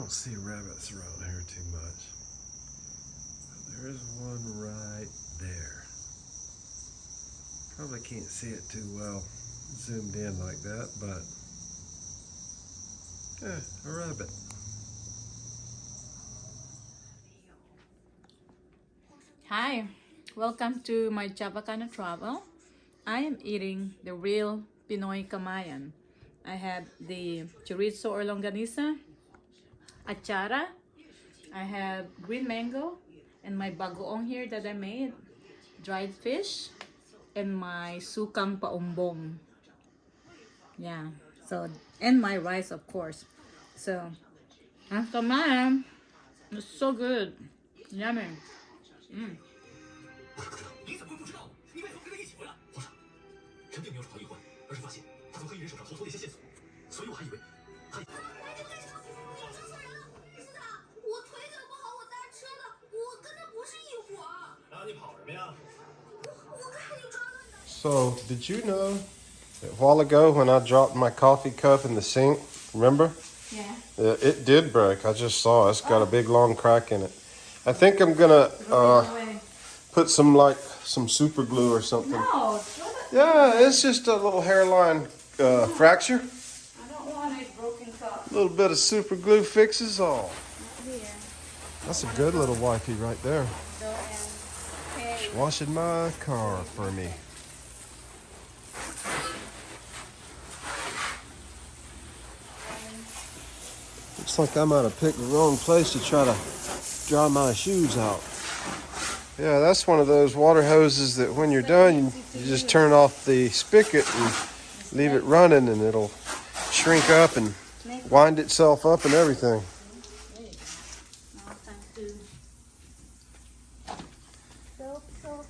don't see rabbits around here too much. But there is one right there. Probably can't see it too well zoomed in like that, but yeah, a rabbit. Hi, welcome to my Chavacana travel. I am eating the real Pinoy Kamayan. I had the chorizo or longanisa, achara, I have green mango, and my bagoong here that I made, dried fish, and my sukang paumbong. Yeah, so, and my rice, of course. So, ang kamayan, it's so good. Yummy. 你怎么会不知道？你为何跟他一起回来？皇上，臣并没有找到异婚，而是发现他从黑衣人手上逃脱的一些线索，所以我还以为他。你这干什么？你说错人了！是的，我腿脚不好，我搭车的，我跟他不是一伙儿。那你跑什么呀？我看你抓乱的。So, did you know that a while ago when I dropped my coffee cup in the sink, remember? Yeah. It did break. I just saw it. It's got a big long crack in it. I think I'm gonna put some super glue or something. No, Yeah, it's just a little hairline fracture. I don't want a broken cup. A little bit of super glue fixes all. Not here. That's a good little wifey right there. Go and pay. Washing my car for me. Looks like I might have picked the wrong place to try to dry my shoes out. Yeah, that's one of those water hoses that when you're done, you just turn off the spigot and leave it running and it'll shrink up and wind itself up and everything. Now time to soap.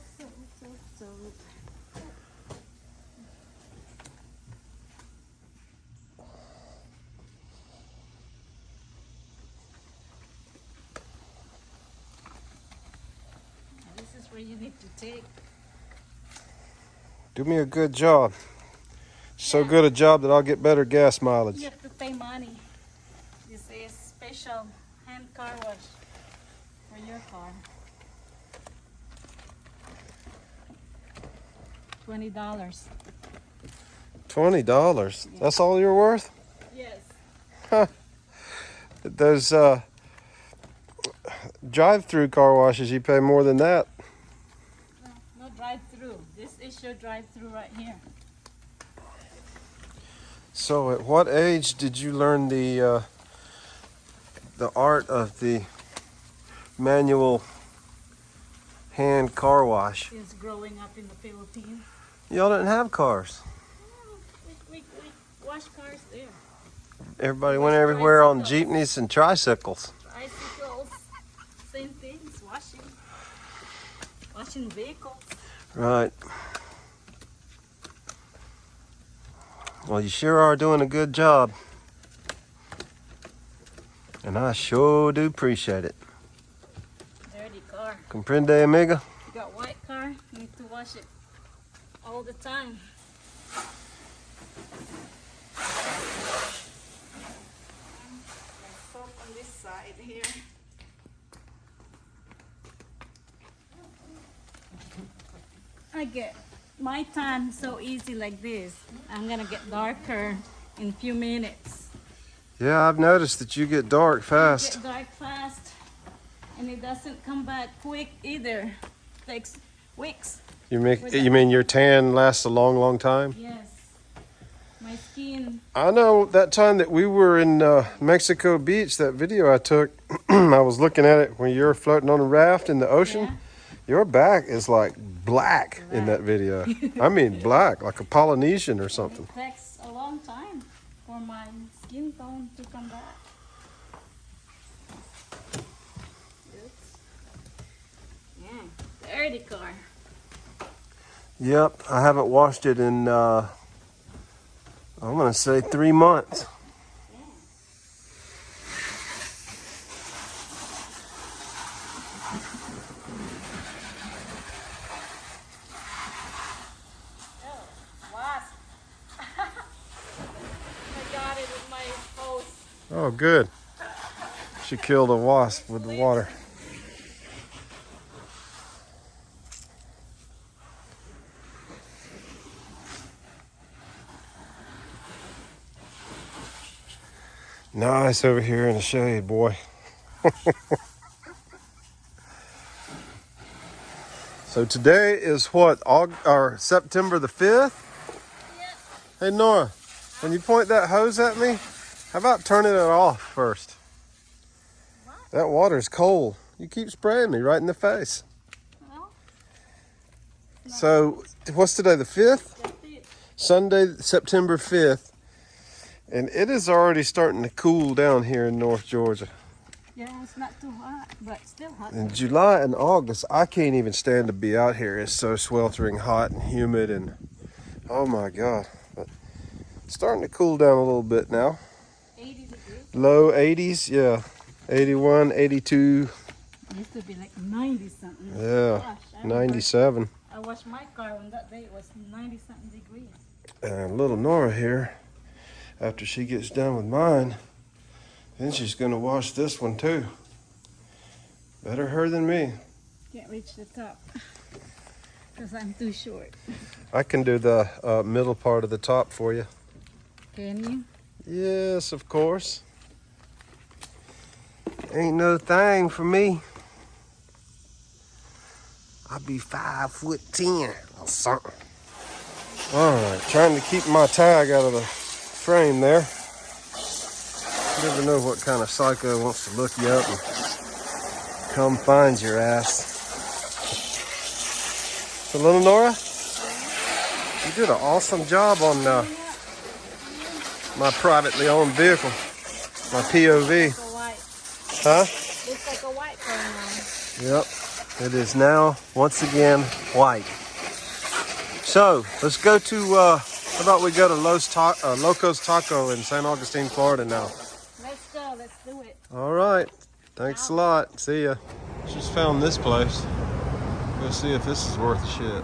This is where you need to take. Do me a good job. So good a job that I'll get better gas mileage. You have to pay money. This is special hand car wash for your car. $20. $20. That's all you're worth? Yes. Those drive-through car washes, you pay more than that. No drive-through. This is your drive-through right here. So, at what age did you learn the art of the manual hand car wash? Since growing up in the Philippines. Y'all didn't have cars. We wash cars there. Everybody went everywhere on jeepneys and tricycles. Tricycles, same things, washing vehicles. Right. Well, you sure are doing a good job. And I sure do appreciate it. Dirty car. Comprende, amiga? You got white car, you need to wash it all the time. Soap on this side here. I get my tan so easy like this. I'm gonna get darker in a few minutes. Yeah, I've noticed that you get dark fast. Get dark fast, and it doesn't come back quick either. Takes weeks. You mean your tan lasts a long, long time? Yes. My skin. I know that time that we were in Mexico Beach, that video I took, I was looking at it when you were floating on a raft in the ocean. Yeah. Your back is like black in that video. I mean black, like a Polynesian or something. It takes a long time for my skin tone to come back. Oops. Yeah, dirty car. Yep, I haven't washed it in, I'm going to say 3 months. Oh, good. She killed a wasp with the water. Nice over here in the shade, boy. So today is what, September the 5th? Hey Nora, when you point that hose at me, how about turning it off first? What? That water's cold. You keep spraying me right in the face. Well, So, what's today, the 5th? that's it. Sunday, September 5th. And it is already starting to cool down here in North Georgia. Yeah, it's not too hot, but still hot. In July and August, I can't even stand to be out here. It's so sweltering hot and humid and oh my God. But it's starting to cool down a little bit now. 80 degrees. Low 80s, yeah. 81, 82, It used to be like 90 something. yeah, Gosh, I remember 97. I washed my car on that day, it was 90 something degrees. And little Nora here, after she gets done with mine, then she's gonna wash this one too. Better her than me. Can't reach the top because I'm too short. I can do the middle part of the top for you. Can you? Yes, of course. Ain't no thing for me. I'll be 5'10" or something. All right, trying to keep my tag out of the frame there. You never know what kind of psycho wants to look you up and come find your ass. So little Nora, you did an awesome job on my privately owned vehicle, my POV. Looks like a white. Huh? Looks like a white car now. Yep, it is now once again white. So let's go to, how about we go to Loco's Taco in St. Augustine, Florida now. Let's go, let's do it. All right, thanks a lot. See ya. Just found this place. Go see if this is worth the shit.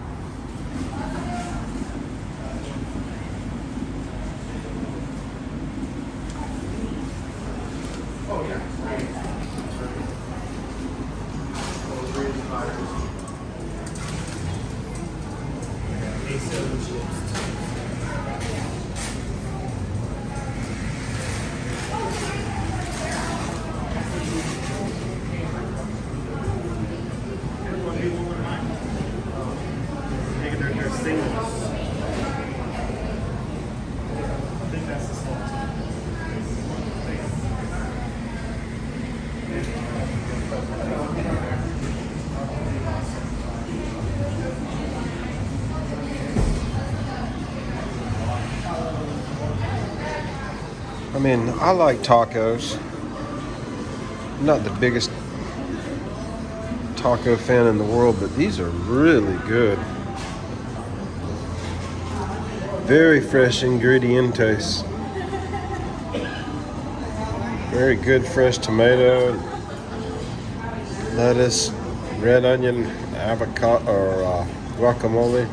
I mean, I like tacos. I'm not the biggest taco fan in the world, but these are really good. Very fresh ingredientes. Very good fresh tomato, lettuce, red onion, avocado, or guacamole,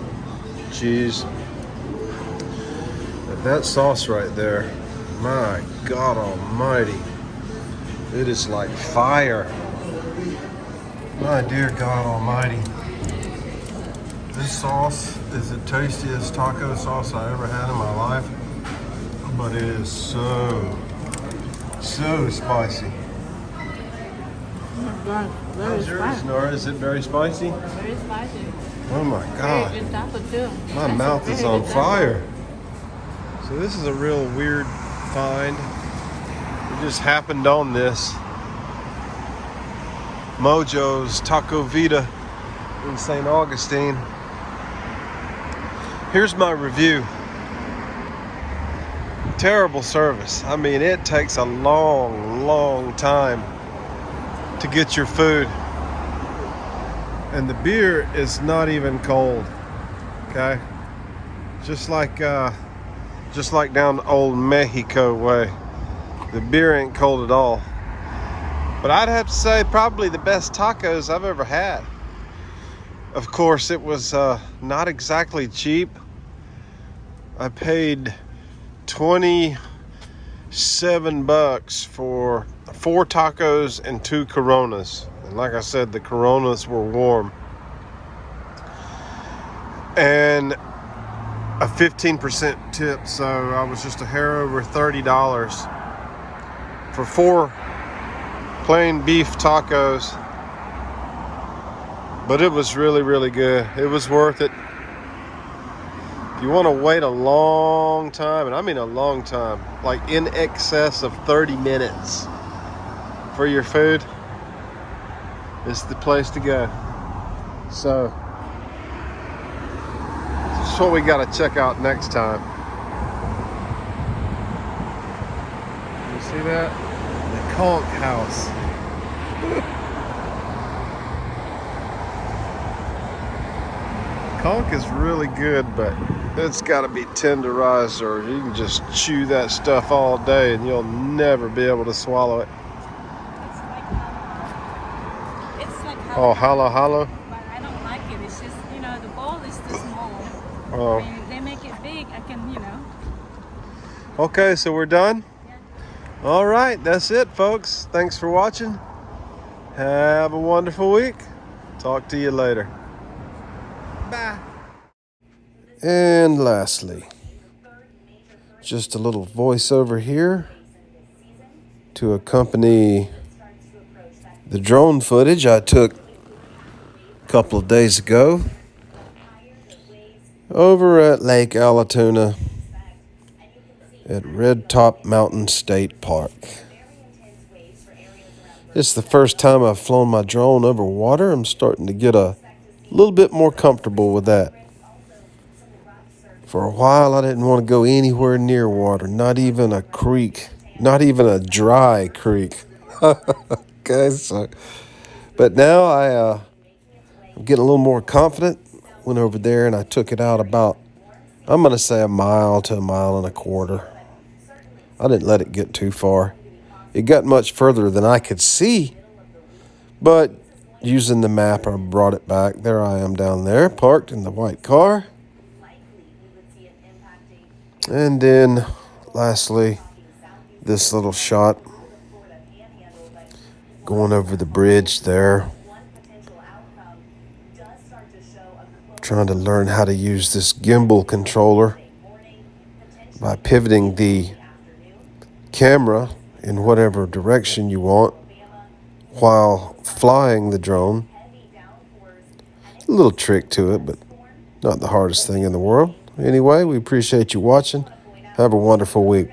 cheese. But that sauce right there, my God almighty, it is like fire. My dear God almighty. This sauce is the tastiest taco sauce I ever had in my life, but it is so spicy. Oh my God, very How's yours, spicy. Nora? Is it very spicy? Very spicy. Oh my God. Very good taco too. My That's mouth a is very on good taco. fire. So this is a real weird find. We just happened on this. Mojo's Taco Vita in St. Augustine. Here's my review. Terrible service. I mean, it takes a long time to get your food. And the beer is not even cold. Okay? Just like down the old Mexico way. The beer ain't cold at all. But I'd have to say probably the best tacos I've ever had. Of course, it was not exactly cheap. I paid $20 $7 for 4 tacos and 2 Coronas. And like I said, the Coronas were warm. And a 15% tip, so I was just a hair over $30 for 4 plain beef tacos. But it was really, really good. It was worth it. If you want to wait a long time, and I mean a long time, like in excess of 30 minutes for your food, it's the place to go. So that's what we got to check out next time. You see that? The conch house. Conch is really good, but it's got to be tenderized, or you can just chew that stuff all day and you'll never be able to swallow it. It's like Oh, halo. but I don't like it. It's just, the bowl is too small. Oh. I mean, if they make it big, I can, Okay, so we're done? Yeah. All right, that's it, folks. Thanks for watching. Have a wonderful week. Talk to you later. Bye. And lastly, just a little voiceover here to accompany the drone footage I took a couple of days ago over at Lake Allatoona at Red Top Mountain State Park. It's the first time I've flown my drone over water. I'm starting to get a little bit more comfortable with that. For a while, I didn't want to go anywhere near water, not even a creek, not even a dry creek. Okay, so, but now I'm getting a little more confident. Went over there and I took it out about, I'm going to say, a mile to a mile and a quarter. I didn't let it get too far. It got much further than I could see, but using the map, I brought it back. There I am down there, parked in the white car. And then, lastly, this little shot going over the bridge there. Trying to learn how to use this gimbal controller by pivoting the camera in whatever direction you want while flying the drone. A little trick to it, but not the hardest thing in the world. Anyway, we appreciate you watching. Have a wonderful week.